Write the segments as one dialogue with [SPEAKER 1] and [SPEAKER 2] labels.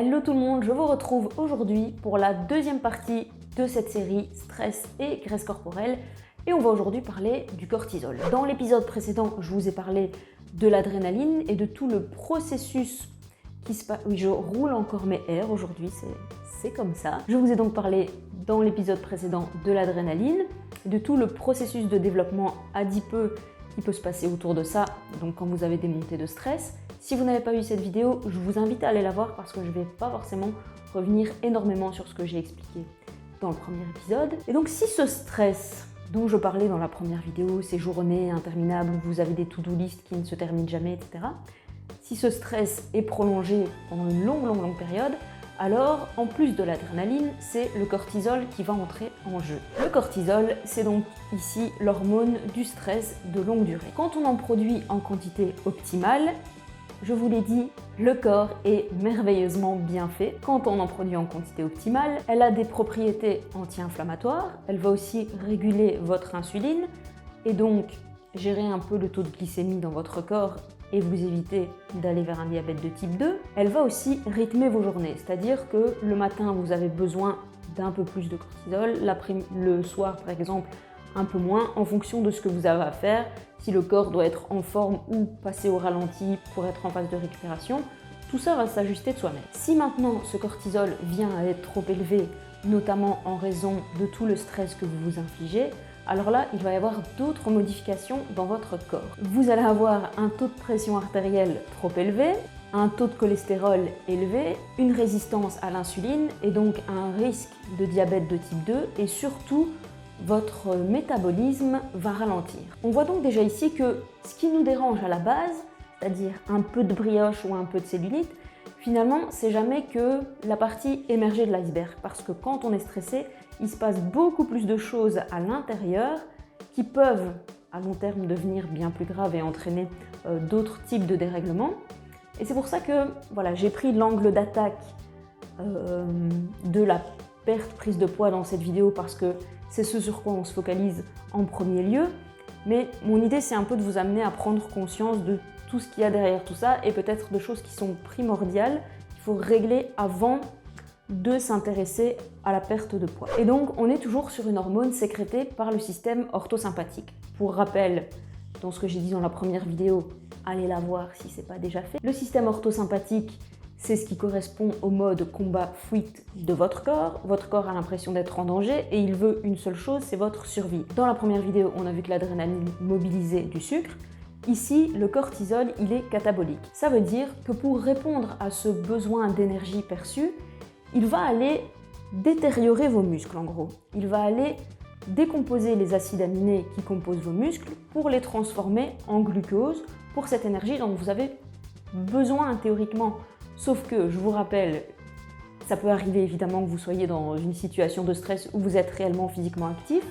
[SPEAKER 1] Hello tout le monde, je vous retrouve aujourd'hui pour la deuxième partie de cette série stress et graisse corporelle et on va aujourd'hui parler du cortisol. Dans l'épisode précédent, je vous ai parlé de l'adrénaline et de tout le processus qui se passe. Oui, je roule encore mes airs aujourd'hui, c'est comme ça. Je vous ai donc parlé dans l'épisode précédent de l'adrénaline, de tout le processus de développement adipeux qui peut se passer autour de ça, donc quand vous avez des montées de stress. Si vous n'avez pas vu cette vidéo, je vous invite à aller la voir parce que je ne vais pas forcément revenir énormément sur ce que j'ai expliqué dans le premier épisode. Et donc si ce stress dont je parlais dans la première vidéo, ces journées interminables où vous avez des to-do list qui ne se terminent jamais, etc. Si ce stress est prolongé pendant une longue période, alors en plus de l'adrénaline, c'est le cortisol qui va entrer en jeu. Le cortisol, c'est donc ici l'hormone du stress de longue durée. Quand on en produit en quantité optimale, je vous l'ai dit, le corps est merveilleusement bien fait. Quand on en produit en quantité optimale, elle a des propriétés anti-inflammatoires, elle va aussi réguler votre insuline et donc gérer un peu le taux de glycémie dans votre corps et vous éviter d'aller vers un diabète de type 2. Elle va aussi rythmer vos journées, c'est-à-dire que le matin, vous avez besoin d'un peu plus de cortisol, le soir par exemple, un peu moins, en fonction de ce que vous avez à faire, si le corps doit être en forme ou passer au ralenti pour être en phase de récupération, tout ça va s'ajuster de soi-même. Si maintenant ce cortisol vient à être trop élevé, notamment en raison de tout le stress que vous vous infligez, alors là, il va y avoir d'autres modifications dans votre corps. Vous allez avoir un taux de pression artérielle trop élevé, un taux de cholestérol élevé, une résistance à l'insuline et donc un risque de diabète de type 2 et surtout, votre métabolisme va ralentir. On voit donc déjà ici que ce qui nous dérange à la base, c'est-à-dire un peu de brioche ou un peu de cellulite, finalement, c'est jamais que la partie émergée de l'iceberg. Parce que quand on est stressé, il se passe beaucoup plus de choses à l'intérieur qui peuvent, à long terme, devenir bien plus graves et entraîner d'autres types de dérèglements. Et c'est pour ça que voilà, j'ai pris l'angle d'attaque de la prise de poids dans cette vidéo parce que c'est ce sur quoi on se focalise en premier lieu. Mais mon idée, c'est un peu de vous amener à prendre conscience de tout ce qu'il y a derrière tout ça et peut-être de choses qui sont primordiales, qu'il faut régler avant de s'intéresser à la perte de poids. Et donc, on est toujours sur une hormone sécrétée par le système orthosympathique. Pour rappel, dans ce que j'ai dit dans la première vidéo, allez la voir si ce n'est pas déjà fait. Le système orthosympathique, c'est ce qui correspond au mode combat-fuite de votre corps. Votre corps a l'impression d'être en danger et il veut une seule chose, c'est votre survie. Dans la première vidéo, on a vu que l'adrénaline mobilisait du sucre. Ici, le cortisol, il est catabolique. Ça veut dire que pour répondre à ce besoin d'énergie perçu, il va aller détériorer vos muscles en gros. Il va aller décomposer les acides aminés qui composent vos muscles pour les transformer en glucose pour cette énergie dont vous avez besoin théoriquement. Sauf que, je vous rappelle, ça peut arriver évidemment que vous soyez dans une situation de stress où vous êtes réellement physiquement actif,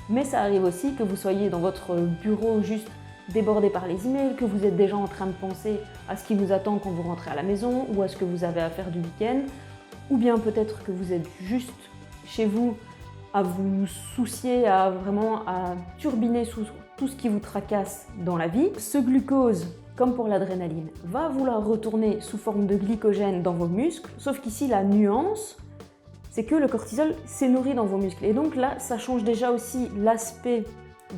[SPEAKER 1] mais ça arrive aussi que vous soyez dans votre bureau juste débordé par les emails, que vous êtes déjà en train de penser à ce qui vous attend quand vous rentrez à la maison ou à ce que vous avez à faire du week-end, ou bien peut-être que vous êtes juste chez vous à vous soucier, à turbiner sous tout ce qui vous tracasse dans la vie. Ce glucose, comme pour l'adrénaline, va vouloir retourner sous forme de glycogène dans vos muscles, sauf qu'ici la nuance, c'est que le cortisol s'est nourri dans vos muscles. Et donc là, ça change déjà aussi l'aspect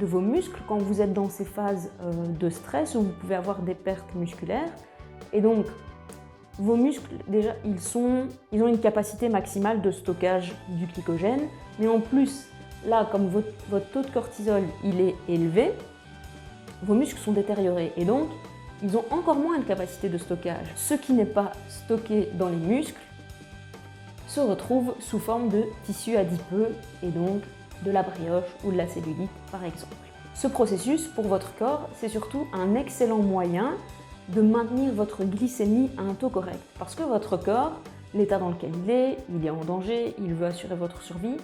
[SPEAKER 1] de vos muscles quand vous êtes dans ces phases de stress où vous pouvez avoir des pertes musculaires. Et donc, vos muscles, déjà, ils ont une capacité maximale de stockage du glycogène, mais en plus, là, comme votre taux de cortisol, il est élevé, vos muscles sont détériorés. Et donc, ils ont encore moins de capacité de stockage. Ce qui n'est pas stocké dans les muscles se retrouve sous forme de tissu adipeux et donc de la brioche ou de la cellulite par exemple. Ce processus, pour votre corps, c'est surtout un excellent moyen de maintenir votre glycémie à un taux correct. Parce que votre corps, l'état dans lequel il est en danger, il veut assurer votre survie.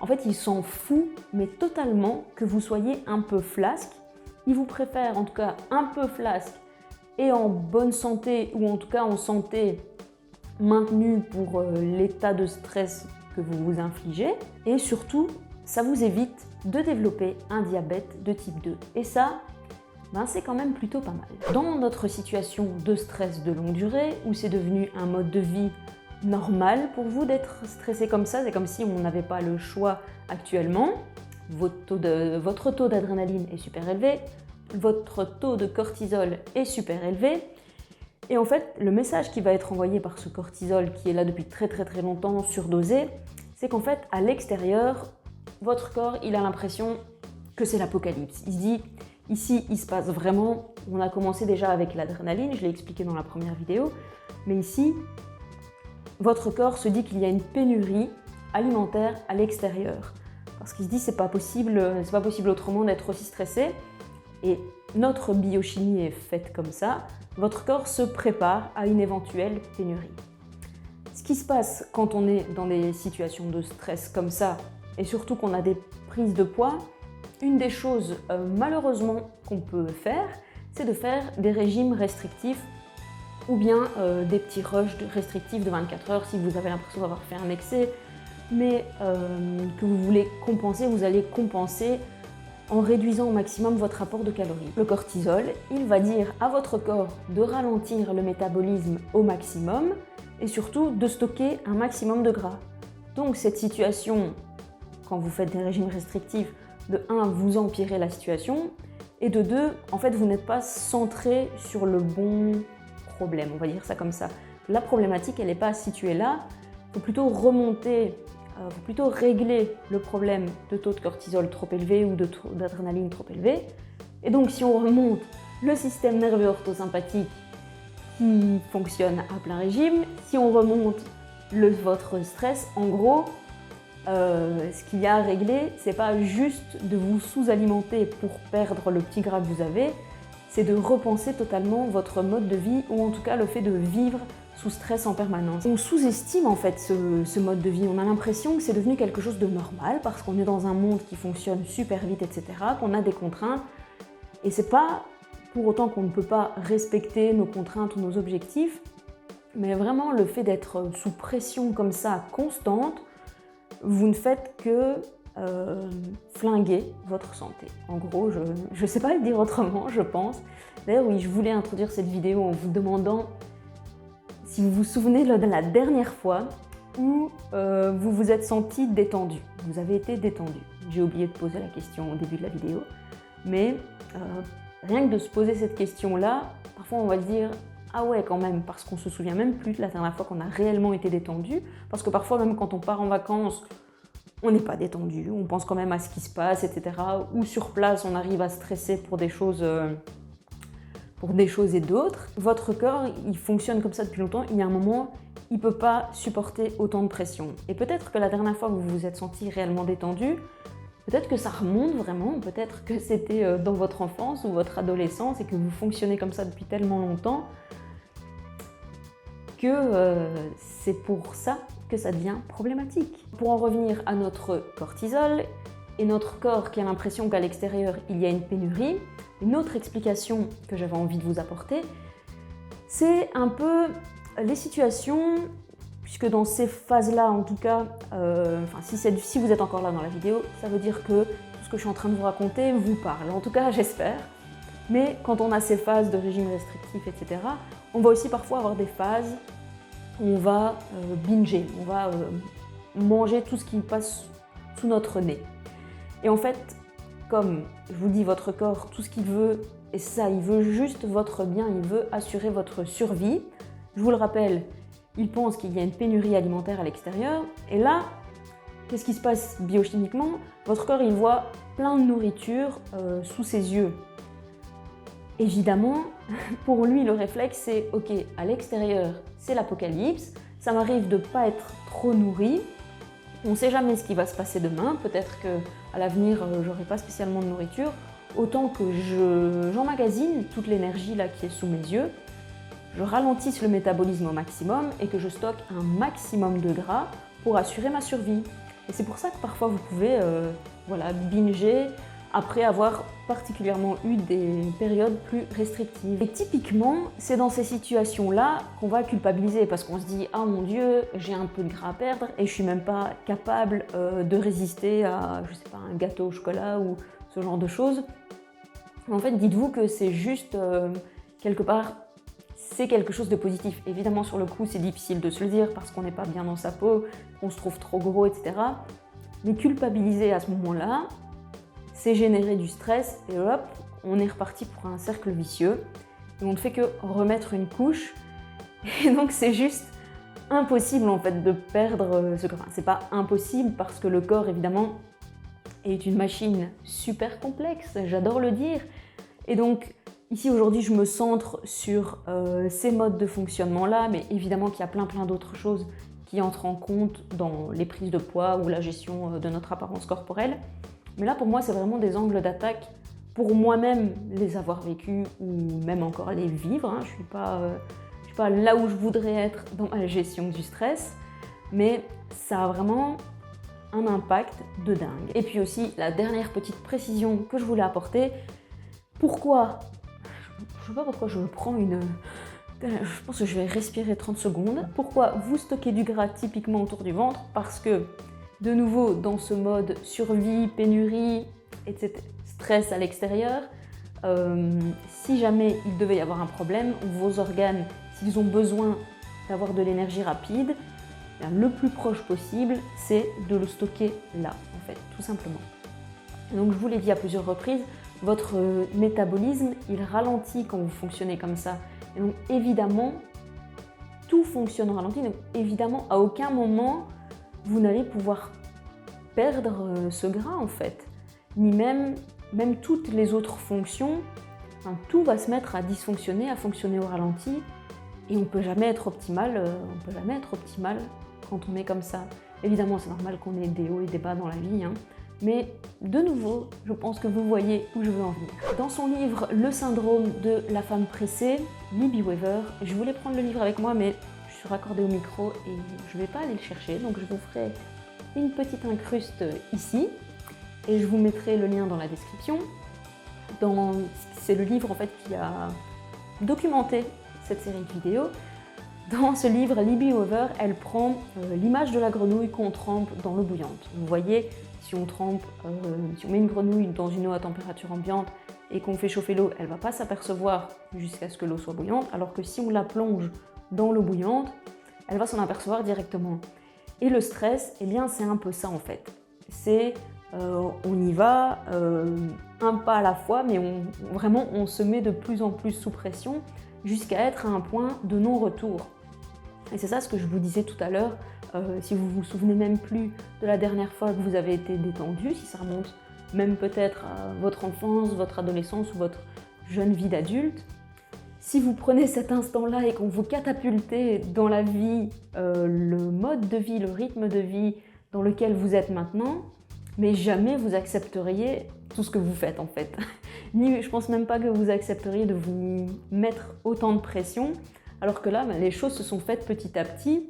[SPEAKER 1] En fait, il s'en fout, mais totalement, que vous soyez un peu flasque. Il vous préfère en tout cas un peu flasque et en bonne santé, ou en tout cas en santé maintenue pour l'état de stress que vous vous infligez. Et surtout, ça vous évite de développer un diabète de type 2. Et ça, c'est quand même plutôt pas mal. Dans notre situation de stress de longue durée, où c'est devenu un mode de vie normal pour vous d'être stressé comme ça, c'est comme si on n'avait pas le choix actuellement. Votre taux d'adrénaline est super élevé, votre taux de cortisol est super élevé. Et en fait, le message qui va être envoyé par ce cortisol qui est là depuis très longtemps, surdosé, c'est qu'en fait, à l'extérieur, votre corps, il a l'impression que c'est l'apocalypse. Il se dit, ici, il se passe vraiment, on a commencé déjà avec l'adrénaline, je l'ai expliqué dans la première vidéo, mais ici, votre corps se dit qu'il y a une pénurie alimentaire à l'extérieur. Parce qu'il se dit, c'est pas possible autrement d'être aussi stressé. Et notre biochimie est faite comme ça. Votre corps se prépare à une éventuelle pénurie. Ce qui se passe quand on est dans des situations de stress comme ça, et surtout qu'on a des prises de poids, une des choses malheureusement qu'on peut faire, c'est de faire des régimes restrictifs ou bien des petits rushs restrictifs de 24 heures si vous avez l'impression d'avoir fait un excès, mais que vous voulez compenser, vous allez compenser en réduisant au maximum votre apport de calories. Le cortisol, il va dire à votre corps de ralentir le métabolisme au maximum et surtout de stocker un maximum de gras. Donc cette situation, quand vous faites des régimes restrictifs, de 1, vous empirez la situation, et de 2, en fait, vous n'êtes pas centré sur le bon problème, on va dire ça comme ça. La problématique, elle n'est pas située là, il faut plutôt remonter, faut plutôt régler le problème de taux de cortisol trop élevé ou d'adrénaline trop élevé. Et donc, si on remonte le système nerveux orthosympathique qui fonctionne à plein régime, si on remonte votre stress, en gros, ce qu'il y a à régler, c'est pas juste de vous sous-alimenter pour perdre le petit gras que vous avez, c'est de repenser totalement votre mode de vie, ou en tout cas le fait de vivre sous stress en permanence. On sous-estime en fait ce mode de vie, on a l'impression que c'est devenu quelque chose de normal parce qu'on est dans un monde qui fonctionne super vite, etc., qu'on a des contraintes, et c'est pas pour autant qu'on ne peut pas respecter nos contraintes ou nos objectifs, mais vraiment le fait d'être sous pression comme ça, constante, vous ne faites que flinguer votre santé. En gros, je ne sais pas le dire autrement, je pense. D'ailleurs, oui, je voulais introduire cette vidéo en vous demandant si vous vous souvenez de la dernière fois où vous vous êtes senti détendu. Vous avez été détendu. J'ai oublié de poser la question au début de la vidéo, mais rien que de se poser cette question-là, parfois on va se dire « Ah ouais, quand même », parce qu'on se souvient même plus de la dernière fois qu'on a réellement été détendu, parce que parfois même quand on part en vacances, on n'est pas détendu, on pense quand même à ce qui se passe, etc. Ou sur place, on arrive à stresser pour des choses et d'autres. Votre corps, il fonctionne comme ça depuis longtemps, il y a un moment, il ne peut pas supporter autant de pression. Et peut-être que la dernière fois que vous vous êtes senti réellement détendu, peut-être que ça remonte vraiment, peut-être que c'était dans votre enfance ou votre adolescence et que vous fonctionnez comme ça depuis tellement longtemps que c'est pour ça que ça devient problématique. Pour en revenir à notre cortisol et notre corps qui a l'impression qu'à l'extérieur il y a une pénurie, une autre explication que j'avais envie de vous apporter, c'est un peu les situations, puisque dans ces phases-là en tout cas, si vous êtes encore là dans la vidéo, ça veut dire que tout ce que je suis en train de vous raconter vous parle, en tout cas j'espère. Mais quand on a ces phases de régime restrictif, etc., on va aussi parfois avoir des phases où on va binger, on va manger tout ce qui passe sous notre nez. Et en fait, comme je vous dis, votre corps, tout ce qu'il veut, et ça, il veut juste votre bien, il veut assurer votre survie. Je vous le rappelle, il pense qu'il y a une pénurie alimentaire à l'extérieur, et là, qu'est-ce qui se passe biochimiquement? Votre corps, il voit plein de nourriture sous ses yeux. Évidemment, pour lui, le réflexe, c'est « Ok, à l'extérieur, c'est l'apocalypse, ça m'arrive de ne pas être trop nourri, on ne sait jamais ce qui va se passer demain, peut-être qu'à l'avenir, j'aurai pas spécialement de nourriture, autant que j'emmagasine toute l'énergie là qui est sous mes yeux, je ralentisse le métabolisme au maximum et que je stocke un maximum de gras pour assurer ma survie. » Et c'est pour ça que parfois vous pouvez binger après avoir particulièrement eu des périodes plus restrictives. Et typiquement, c'est dans ces situations-là qu'on va culpabiliser parce qu'on se dit « Ah mon Dieu, j'ai un peu de gras à perdre et je suis même pas capable de résister à, je sais pas, un gâteau au chocolat ou ce genre de choses. » En fait, dites-vous que c'est juste, quelque part, c'est quelque chose de positif. Évidemment, sur le coup, c'est difficile de se le dire parce qu'on n'est pas bien dans sa peau, qu'on se trouve trop gros, etc. Mais culpabiliser à ce moment-là, c'est générer du stress et hop, on est reparti pour un cercle vicieux. Et on ne fait que remettre une couche. Et donc, c'est juste impossible en fait de perdre ce corps. Enfin, c'est pas impossible parce que le corps, évidemment, est une machine super complexe, j'adore le dire. Et donc, ici aujourd'hui, je me centre sur ces modes de fonctionnement-là, mais évidemment qu'il y a plein d'autres choses qui entrent en compte dans les prises de poids ou la gestion de notre apparence corporelle. Mais là, pour moi, c'est vraiment des angles d'attaque pour moi-même les avoir vécus ou même encore les vivre. Hein. Je suis pas là où je voudrais être dans ma gestion du stress, mais ça a vraiment un impact de dingue. Et puis aussi, la dernière petite précision que je voulais apporter, pourquoi, je sais pas pourquoi je prends je pense que je vais respirer 30 secondes. Pourquoi vous stockez du gras typiquement autour du ventre? Parce que, de nouveau, dans ce mode survie, pénurie, etc., stress à l'extérieur, si jamais il devait y avoir un problème, vos organes, s'ils ont besoin d'avoir de l'énergie rapide, le plus proche possible, c'est de le stocker là, en fait, tout simplement. Et donc, je vous l'ai dit à plusieurs reprises, votre métabolisme, il ralentit quand vous fonctionnez comme ça. Et donc, évidemment, tout fonctionne au ralenti. Donc, évidemment, à aucun moment, vous n'allez pouvoir perdre ce gras, en fait. Ni même toutes les autres fonctions, enfin, tout va se mettre à dysfonctionner, à fonctionner au ralenti. Et on ne peut jamais être optimal, quand on est comme ça. Évidemment, c'est normal qu'on ait des hauts et des bas dans la vie, hein. Mais de nouveau, je pense que vous voyez où je veux en venir. Dans son livre Le syndrome de la femme pressée, Libby Weaver, je voulais prendre le livre avec moi, mais je suis raccordée au micro et je ne vais pas aller le chercher, donc je vous ferai une petite incruste ici et je vous mettrai le lien dans la description. C'est le livre en fait qui a documenté cette série de vidéos. Dans ce livre, Libby Weaver, elle prend l'image de la grenouille qu'on trempe dans l'eau bouillante. Vous voyez, si on met une grenouille dans une eau à température ambiante et qu'on fait chauffer l'eau, elle ne va pas s'apercevoir jusqu'à ce que l'eau soit bouillante, alors que si on la plonge dans l'eau bouillante, elle va s'en apercevoir directement. Et le stress, eh bien, c'est un peu ça en fait. C'est on y va un pas à la fois, mais vraiment on se met de plus en plus sous pression jusqu'à être à un point de non-retour. Et c'est ça ce que je vous disais tout à l'heure, si vous vous souvenez même plus de la dernière fois que vous avez été détendu, si ça remonte même peut-être à votre enfance, votre adolescence ou votre jeune vie d'adulte, si vous prenez cet instant-là et qu'on vous catapultez dans la vie, le mode de vie, le rythme de vie dans lequel vous êtes maintenant, mais jamais vous accepteriez tout ce que vous faites en fait. Je pense même pas que vous accepteriez de vous mettre autant de pression, alors que là, les choses se sont faites petit à petit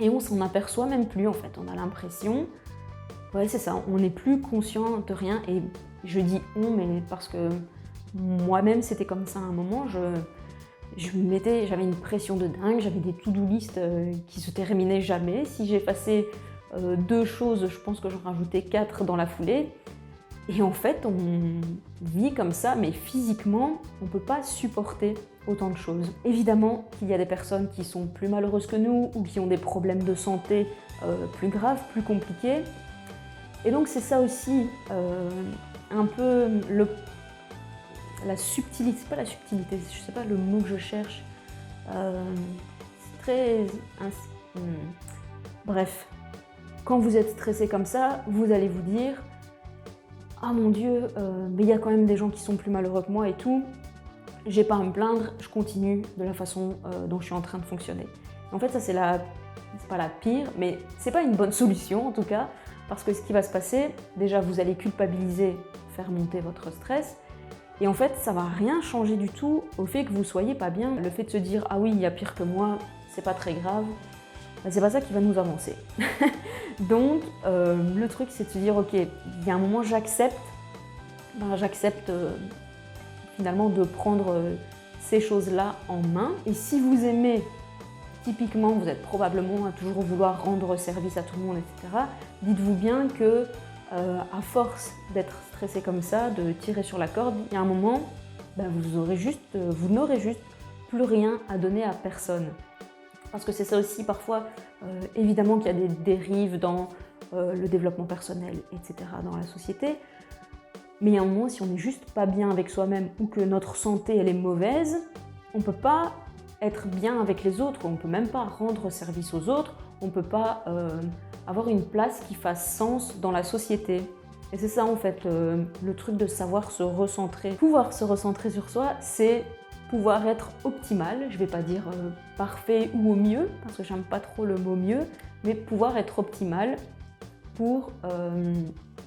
[SPEAKER 1] et on s'en aperçoit même plus en fait. On a l'impression, ouais c'est ça, on n'est plus conscient de rien et je dis on, mais parce que moi-même c'était comme ça à un moment, j'avais une pression de dingue, j'avais des to-do list qui se terminaient jamais. Si j'effaçais 2 choses, je pense que j'en rajoutais 4 dans la foulée. Et en fait, on vit comme ça, mais physiquement, on ne peut pas supporter autant de choses. Évidemment qu'il y a des personnes qui sont plus malheureuses que nous ou qui ont des problèmes de santé plus graves, plus compliqués. Et donc c'est ça aussi un peu la subtilité, c'est pas la subtilité, je sais pas le mot que je cherche. C'est très... Bref, quand vous êtes stressé comme ça, vous allez vous dire « Ah mon Dieu, mais il y a quand même des gens qui sont plus malheureux que moi et tout, j'ai pas à me plaindre, je continue de la façon dont je suis en train de fonctionner. » En fait, ça c'est pas la pire, mais c'est pas une bonne solution en tout cas, parce que ce qui va se passer, déjà vous allez culpabiliser, faire monter votre stress, et en fait ça va rien changer du tout au fait que vous soyez pas bien. Le fait de se dire « Ah oui, il y a pire que moi, c'est pas très grave », c'est pas ça qui va nous avancer. Donc, le truc, c'est de se dire, ok, il y a un moment, j'accepte finalement de prendre ces choses-là en main. Et si vous aimez, typiquement, vous êtes probablement à toujours vouloir rendre service à tout le monde, etc. Dites-vous bien que, à force d'être stressé comme ça, de tirer sur la corde, il y a un moment, vous n'aurez juste plus rien à donner à personne. Parce que c'est ça aussi parfois, évidemment qu'il y a des dérives dans le développement personnel, etc. dans la société. Mais il y a un moment, si on n'est juste pas bien avec soi-même ou que notre santé elle est mauvaise, on ne peut pas être bien avec les autres, on ne peut même pas rendre service aux autres, on ne peut pas avoir une place qui fasse sens dans la société. Et c'est ça en fait, le truc de savoir se recentrer. Pouvoir se recentrer sur soi, c'est pouvoir être optimal, je ne vais pas dire parfait ou au mieux, parce que j'aime pas trop le mot mieux, mais pouvoir être optimal pour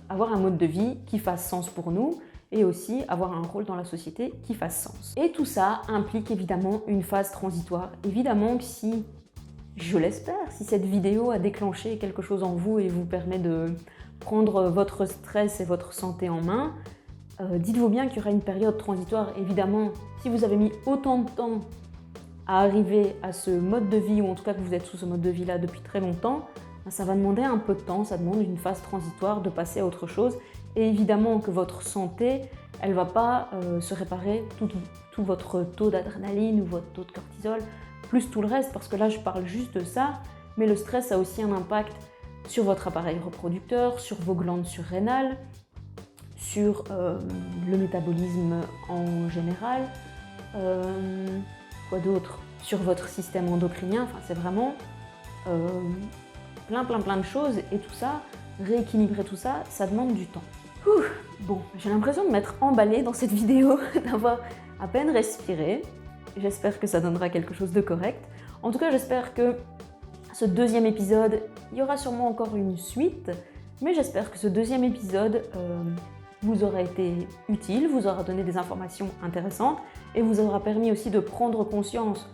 [SPEAKER 1] avoir un mode de vie qui fasse sens pour nous et aussi avoir un rôle dans la société qui fasse sens. Et tout ça implique évidemment une phase transitoire. Évidemment que si, je l'espère, si cette vidéo a déclenché quelque chose en vous et vous permet de prendre votre stress et votre santé en main, dites-vous bien qu'il y aura une période transitoire. Évidemment, si vous avez mis autant de temps à arriver à ce mode de vie, ou en tout cas que vous êtes sous ce mode de vie-là depuis très longtemps, ça va demander un peu de temps, ça demande une phase transitoire de passer à autre chose. Et évidemment que votre santé, elle ne va pas se réparer tout votre taux d'adrénaline ou votre taux de cortisol, plus tout le reste, parce que là je parle juste de ça, mais le stress a aussi un impact sur votre appareil reproducteur, sur vos glandes surrénales, sur le métabolisme en général, quoi d'autre, sur votre système endocrinien, enfin c'est vraiment plein de choses, et tout ça, rééquilibrer tout ça, ça demande du temps. Bon, j'ai l'impression de m'être emballée dans cette vidéo, d'avoir à peine respiré. J'espère que ça donnera quelque chose de correct. En tout cas, j'espère que ce deuxième épisode, il y aura sûrement encore une suite, mais j'espère que ce deuxième épisode vous aura été utile, vous aura donné des informations intéressantes et vous aura permis aussi de prendre conscience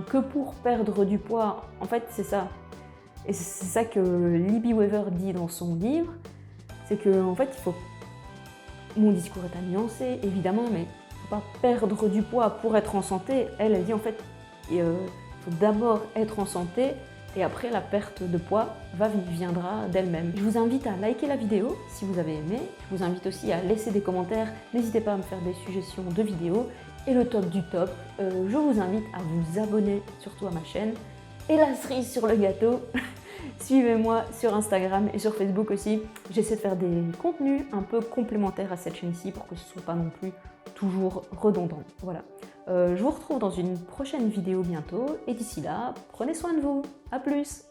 [SPEAKER 1] que pour perdre du poids, en fait c'est ça. Et c'est ça que Libby Weaver dit dans son livre, c'est que en fait il faut... Mon discours est à nuancer évidemment, mais il ne faut pas perdre du poids pour être en santé. Elle dit en fait il faut d'abord être en santé et après la perte de poids viendra d'elle-même. Je vous invite à liker la vidéo si vous avez aimé, je vous invite aussi à laisser des commentaires, n'hésitez pas à me faire des suggestions de vidéos. Et le top du top, je vous invite à vous abonner surtout à ma chaîne. Et la cerise sur le gâteau, suivez-moi sur Instagram et sur Facebook aussi. J'essaie de faire des contenus un peu complémentaires à cette chaîne-ci pour que ce ne soit pas non plus toujours redondant. Voilà. Je vous retrouve dans une prochaine vidéo bientôt et d'ici là, prenez soin de vous. À plus!